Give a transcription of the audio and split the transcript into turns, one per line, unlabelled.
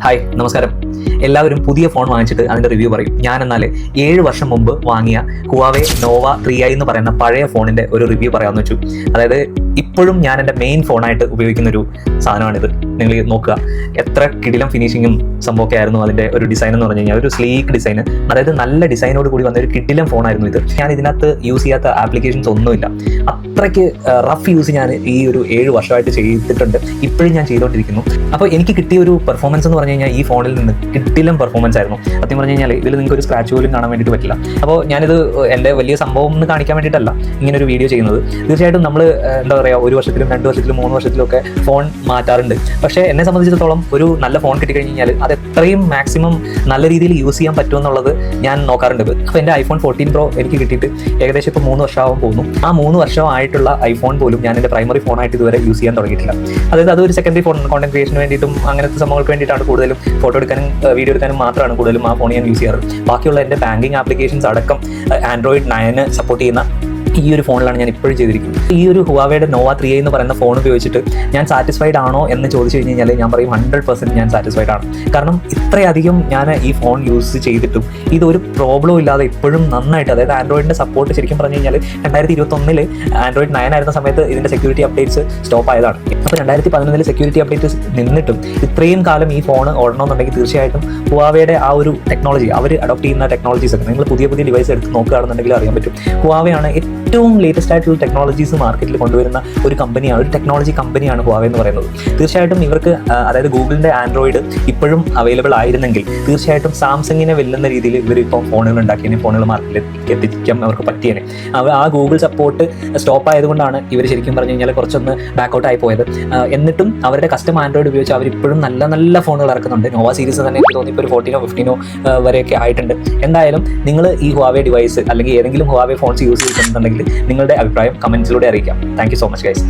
Hi നമസ്കാരം. എല്ലാവരും പുതിയ ഫോൺ വാങ്ങിച്ചിട്ട് അതിൻ്റെ റിവ്യൂ പറയും. ഞാനെന്നാൽ 7 വർഷം മുമ്പ് വാങ്ങിയ ഹുവാവേ നോവ 3i എന്ന് പറയുന്ന പഴയ ഫോണിൻ്റെ ഒരു റിവ്യൂ പറയാമെന്ന് വെച്ചു. അതായത് ഇപ്പോഴും ഞാൻ എൻ്റെ മെയിൻ ഫോണായിട്ട് ഉപയോഗിക്കുന്ന ഒരു സാധനമാണിത്. നിങ്ങൾ നോക്കുക, എത്ര കിടിലം ഫിനിഷിങ്ങും സംഭവമൊക്കെ ആയിരുന്നു അതിൻ്റെ ഒരു ഡിസൈൻ എന്ന് പറഞ്ഞു കഴിഞ്ഞാൽ. ഒരു സ്ലീക്ക് ഡിസൈൻ, അതായത് നല്ല ഡിസൈനോട് കൂടി വന്ന ഒരു കിടിലം ഫോണായിരുന്നു ഇത്. ഞാൻ ഇതിനകത്ത് യൂസ് ചെയ്യാത്ത ആപ്ലിക്കേഷൻസ് ഒന്നുമില്ല. അത്രയ്ക്ക് റഫ് യൂസ് ഞാൻ ഈ ഒരു 7 വർഷമായിട്ട് ചെയ്തിട്ടുണ്ട്. ഇപ്പോഴും ഞാൻ ചെയ്തുകൊണ്ടിരിക്കുന്നു. അപ്പോൾ എനിക്ക് കിട്ടിയ ഒരു പെർഫോമൻസ് എന്ന് പറഞ്ഞു കഴിഞ്ഞാൽ ഈ ഫോണിൽ നിന്ന് കിടിലം പെർഫോമൻസ് ആയിരുന്നു. സത്യം പറഞ്ഞു കഴിഞ്ഞാൽ ഇതിൽ നിങ്ങൾക്ക് ഒരു സ്ക്രാച്ച് പോലും കാണാൻ വേണ്ടിയിട്ട് പറ്റില്ല. അപ്പോൾ ഞാനിത് എൻ്റെ വലിയ സംഭവം എന്ന് കാണിക്കാൻ വേണ്ടിയിട്ടല്ല ഇങ്ങനെ ഒരു വീഡിയോ ചെയ്യുന്നത്. തീർച്ചയായിട്ടും നമ്മൾ എന്താ പറയുക, 1 വർഷത്തിലും 2 വർഷത്തിലും 3 വർഷത്തിലും ഒക്കെ ഫോൺ മാറ്റാറുണ്ട്. പക്ഷേ എന്നെ സംബന്ധിച്ചിടത്തോളം ഒരു നല്ല ഫോൺ കിട്ടിക്കഴിഞ്ഞ് കഴിഞ്ഞാൽ അത് എത്രയും മാക്സിമം നല്ല രീതിയിൽ യൂസ് ചെയ്യാൻ പറ്റുമെന്നുള്ളത് ഞാൻ നോക്കാറുണ്ട്. അപ്പോൾ എൻ്റെ ഐഫോൺ 14 Pro എനിക്ക് കിട്ടിയിട്ട് ഏകദേശം ഇപ്പോൾ 3 വർഷമാകാൻ പോകുന്നു. ആ 3 വർഷമായിട്ടുള്ള ഐഫോൺ പോലും ഞാൻ എൻ്റെ പ്രൈമറി ഫോണായിട്ട് ഇതുവരെ യൂസ് ചെയ്യാൻ തുടങ്ങിയിട്ടില്ല. അതായത് അതൊരു സെക്കൻഡറി ഫോൺ, കോണ്ടന്റ് ക്രിയേഷന് വേണ്ടിയിട്ടും അങ്ങനത്തെ സംഭവങ്ങൾക്ക് വേണ്ടിയിട്ടാണ് കൂടുതലും. ഫോട്ടോ എടുക്കാനും വീഡിയോ എടുക്കാനും മാത്രമാണ് കൂടുതലും ആ ഫോൺ ഞാൻ യൂസ് ചെയ്യാറ്. ബാക്കിയുള്ള എൻ്റെ ബാങ്കിങ് ആപ്ലിക്കേഷൻസ് അടക്കം Android 9 സപ്പോർട്ട് ചെയ്യുന്ന ഈ ഒരു ഫോണിലാണ് ഞാൻ ഇപ്പോഴും ചെയ്തിരിക്കുന്നത്. ഈ ഒരു ഹുവാവേയുടെ നോവ 3i എന്ന് പറയുന്ന ഫോൺ ഉപയോഗിച്ചിട്ട് ഞാൻ സാറ്റിസ്ഫൈഡ് ആണോ എന്ന് ചോദിച്ചു കഴിഞ്ഞ് കഴിഞ്ഞാൽ ഞാൻ പറയും 100% ഞാൻ സാറ്റിസ്ഫൈഡ് ആണ്. കാരണം ഇത്രയധികം ഞാൻ ഈ ഫോൺ യൂസ് ചെയ്തിട്ടും ഇതൊരു പ്രോബ്ലം ഇല്ലാതെ ഇപ്പോഴും നന്നായിട്ട്, അതായത് ആൻഡ്രോയിഡിൻ്റെ സപ്പോർട്ട് ശരിക്കും പറഞ്ഞു കഴിഞ്ഞാൽ 2021 Android 9 ആയിരുന്ന സമയത്ത് ഇതിൻ്റെ സെക്യൂരിറ്റി അപ്ഡേറ്റ്സ് സ്റ്റോപ്പ് ആയതാണ്. അപ്പോൾ 2011 സെക്യൂരിറ്റി അപ്ഡേറ്റ്സ് നിന്നിട്ടും ഇത്രയും കാലം ഈ ഫോൺ ഓടണമെന്നുണ്ടെങ്കിൽ തീർച്ചയായിട്ടും ഹുവാവേയുടെ ആ ഒരു ടെക്നോളജി, അവർ അഡോപ്റ്റ് ചെയ്യുന്ന ടെക്നോളജീസ് ഒക്കെ നിങ്ങൾ പുതിയ ഡിവൈസ് എടുത്ത് നോക്കുകയാണെന്നുണ്ടെങ്കിൽ അറിയാൻ പറ്റും. ഹുവാവേയാണ് ഏറ്റവും ലേറ്റസ്റ്റ് ആയിട്ടുള്ള ടെക്നോളജീസ് മാർക്കറ്റിൽ കൊണ്ടുവരുന്ന ഒരു കമ്പനിയാണ്, ഒരു ടെക്നോളജി കമ്പനിയാണ് ഹുവാവേ എന്ന് പറയുന്നത്. തീർച്ചയായിട്ടും ഇവർക്ക്, അതായത് ഗൂഗിളിൻ്റെ ആൻഡ്രോയിഡ് ഇപ്പോഴും അവൈലബിൾ ആയിരുന്നെങ്കിൽ തീർച്ചയായിട്ടും സാംസങ്ങിനെ വെല്ലുന്ന രീതിയിൽ ഇവർ ഇപ്പോൾ ഫോണുകൾ ഉണ്ടാക്കിയതിന്, ഫോണുകൾ മാർക്കറ്റിലേക്ക് എത്തിക്കാൻ അവർക്ക് പറ്റിയേനെ. ആ ഗൂഗിൾ സപ്പോർട്ട് സ്റ്റോപ്പ് ആയതുകൊണ്ടാണ് ഇവർ ശരിക്കും പറഞ്ഞു കഴിഞ്ഞാൽ കുറച്ചൊന്ന് ബാക്കൗട്ട് ആയി പോയത്. എന്നിട്ടും അവരുടെ കസ്റ്റം ആൻഡ്രോയിഡ് ഉപയോഗിച്ച് അവരിപ്പോഴും നല്ല ഫോണുകൾ ഇറക്കുന്നുണ്ട്. നോവ സീരീസ് തന്നെ എനിക്ക് തോന്നി ഇപ്പോൾ ഒരു 14 or 15 വരെയൊക്കെ ആയിട്ടുണ്ട്. എന്തായാലും നിങ്ങൾ ഈ ഹുവാവേ ഡിവൈസ് അല്ലെങ്കിൽ ഏതെങ്കിലും ഹുവാവേ ഫോൺസ് യൂസ് ചെയ്യുന്നുണ്ടെങ്കിൽ നിങ്ങളുടെ അഭിപ്രായം കമൻസിലൂടെ അറിയിക്കാം. Thank you so much guys.